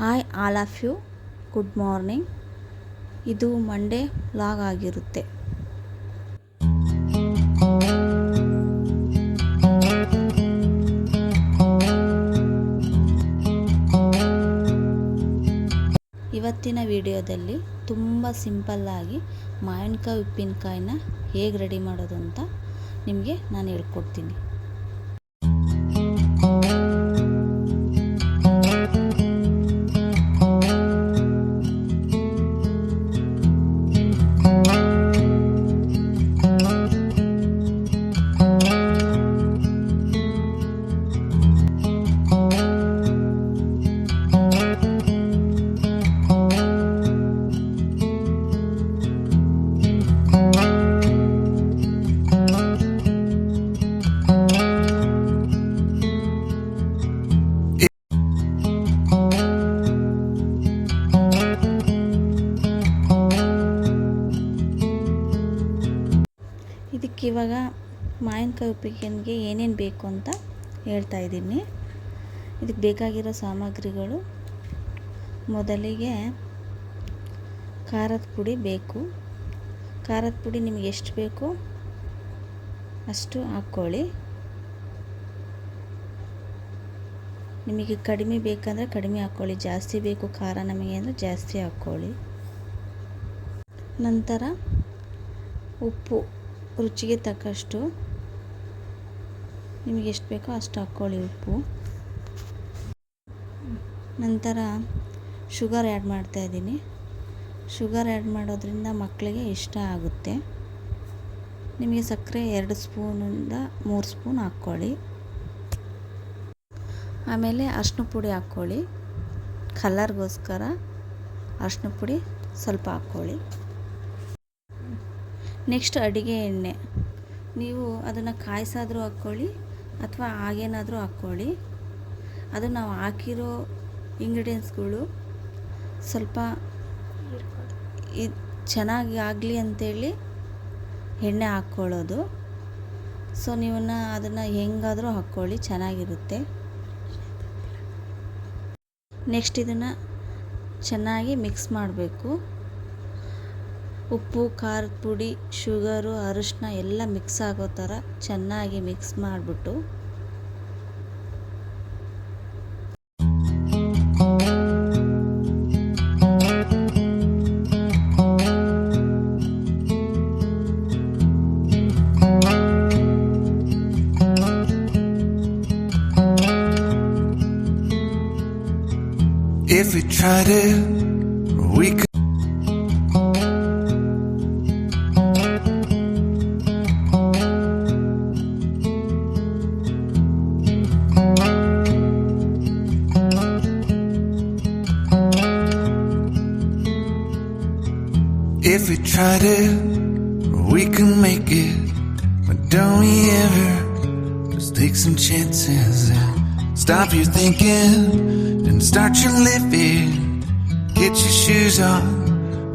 Hi all of you, good morning. ಇದು Monday vlog ಆಗಿರುತ್ತೆ. ಇವತ್ತಿನ ವಿಡಿಯೋದಲ್ಲಿ ತುಂಬ ಸಿಂಪಲ್ಲಾಗಿ ಮಾವಿನಕಾಯಿ ಉಪ್ಪಿನಕಾಯಿನ ಹೇಗೆ ರೆಡಿ ಮಾಡೋದು ಅಂತ ನಿಮಗೆ ನಾನು ಹೇಳ್ಕೊಡ್ತೀನಿ. ಇದಕ್ಕಿವಾಗ ಮಾವಿನಕಾಯಿ ಉಪ್ಪಿನಕಾಯಿಗೆ ಏನೇನು ಬೇಕು ಅಂತ ಹೇಳ್ತಾ ಇದ್ದೀನಿ. ಇದಕ್ಕೆ ಬೇಕಾಗಿರೋ ಸಾಮಗ್ರಿಗಳು: ಮೊದಲಿಗೆ ಖಾರದ ಪುಡಿ ಬೇಕು. ಖಾರದ ಪುಡಿ ನಿಮಗೆ ಎಷ್ಟು ಬೇಕೋ ಅಷ್ಟು ಹಾಕ್ಕೊಳ್ಳಿ. ನಿಮಗೆ ಕಡಿಮೆ ಬೇಕಂದರೆ ಕಡಿಮೆ ಹಾಕ್ಕೊಳ್ಳಿ, ಜಾಸ್ತಿ ಬೇಕು ಖಾರ ನಮಗೆ ಅಂದರೆ ಜಾಸ್ತಿ ಹಾಕ್ಕೊಳ್ಳಿ. ನಂತರ ಉಪ್ಪು ರುಚಿಗೆ ತಕ್ಕಷ್ಟು, ನಿಮಗೆ ಎಷ್ಟು ಬೇಕೋ ಅಷ್ಟು ಹಾಕ್ಕೊಳ್ಳಿ ಉಪ್ಪು. ನಂತರ ಶುಗರ್ ಆ್ಯಡ್ ಮಾಡ್ತಾಯಿದ್ದೀನಿ. ಶುಗರ್ ಆ್ಯಡ್ ಮಾಡೋದ್ರಿಂದ ಮಕ್ಕಳಿಗೆ ಇಷ್ಟ ಆಗುತ್ತೆ. ನಿಮಗೆ ಸಕ್ಕರೆ 2 ಸ್ಪೂನಿಂದ 3 ಸ್ಪೂನ್ ಹಾಕ್ಕೊಳ್ಳಿ. ಆಮೇಲೆ ಅರಿಶಿನ ಪುಡಿ ಹಾಕ್ಕೊಳ್ಳಿ. ಕಲರ್ಗೋಸ್ಕರ ಅರಿಶಿನ ಪುಡಿ ಸ್ವಲ್ಪ ಹಾಕ್ಕೊಳ್ಳಿ. ನೆಕ್ಸ್ಟ್ ಅಡುಗೆ ಎಣ್ಣೆ, ನೀವು ಅದನ್ನು ಕಾಯಿಸಾದರೂ ಹಾಕ್ಕೊಳ್ಳಿ ಅಥವಾ ಹಾಗೇನಾದರೂ ಹಾಕ್ಕೊಳ್ಳಿ. ಅದು ನಾವು ಹಾಕಿರೋ ಇಂಗ್ರೀಡಿಯೆಂಟ್ಸ್ಗಳು ಸ್ವಲ್ಪ ಚೆನ್ನಾಗಿ ಆಗಲಿ ಅಂಥೇಳಿ ಎಣ್ಣೆ ಹಾಕ್ಕೊಳ್ಳೋದು. ಸೊ ನೀವನ್ನ ಅದನ್ನು ಹೆಂಗಾದರೂ ಹಾಕ್ಕೊಳ್ಳಿ, ಚೆನ್ನಾಗಿರುತ್ತೆ. ನೆಕ್ಸ್ಟ್ ಇದನ್ನು ಚೆನ್ನಾಗಿ ಮಿಕ್ಸ್ ಮಾಡಬೇಕು. ಉಪ್ಪು, ಖಾರದ ಪುಡಿ, ಶುಗರು, ಅರಿಶಿನ ಎಲ್ಲ ಮಿಕ್ಸ್ ಆಗೋ ಥರ ಚೆನ್ನಾಗಿ ಮಿಕ್ಸ್ ಮಾಡಿಬಿಟ್ಟು If we tried it, we could. If we tried it, we can make it. But don't we ever just take some chances and stop your thinking and start your living. Get your shoes on,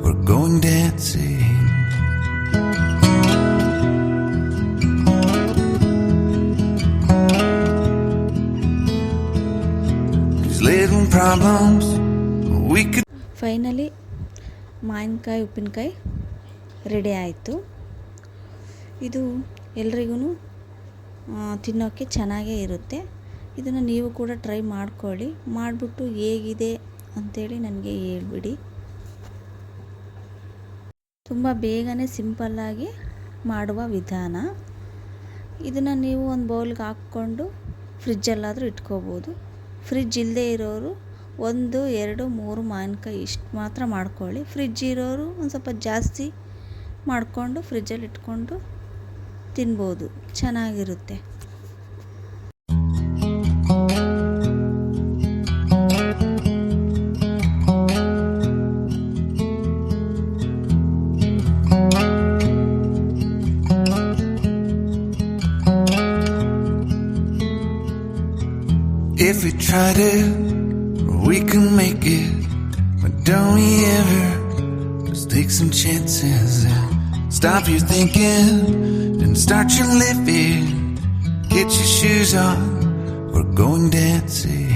we're going dancing. These little problems we could. Finally ಮಾವಿನಕಾಯಿ ಉಪ್ಪಿನಕಾಯಿ ready ಆಯಿತು. ಇದು ಎಲ್ರಿಗೂ ತಿನ್ನೋಕ್ಕೆ ಚೆನ್ನಾಗೇ ಇರುತ್ತೆ. ಇದನ್ನು ನೀವು ಕೂಡ ಟ್ರೈ ಮಾಡ್ಕೊಳ್ಳಿ. ಮಾಡಿಬಿಟ್ಟು ಹೇಗಿದೆ ಅಂಥೇಳಿ ನನಗೆ ಹೇಳ್ಬಿಡಿ. ತುಂಬ ಬೇಗನೆ ಸಿಂಪಲ್ಲಾಗಿ ಮಾಡುವ ವಿಧಾನ. ಇದನ್ನು ನೀವು ಒಂದು ಬೌಲ್ಗೆ ಹಾಕ್ಕೊಂಡು ಫ್ರಿಜ್ಜಲ್ಲಾದರೂ ಇಟ್ಕೋಬೋದು. ಫ್ರಿಜ್ ಇಲ್ಲದೆ ಇರೋರು 1, 2, 3 ಮಾವಿನಕಾಯಿ ಇಷ್ಟು ಮಾತ್ರ ಮಾಡ್ಕೊಳ್ಳಿ. ಫ್ರಿಜ್ ಇರೋರು ಒಂದು ಸ್ವಲ್ಪ ಜಾಸ್ತಿ ಮಾಡಿಕೊಂಡು ಫ್ರಿಜ್ಜಲ್ಲಿ ಇಟ್ಕೊಂಡು ತಿನ್ಬೋದು, ಚೆನ್ನಾಗಿರುತ್ತೆ. If we tried it, we can make it. But don't we ever just take some chances and stop your thinking and start your living. Get your shoes on, we're going dancing.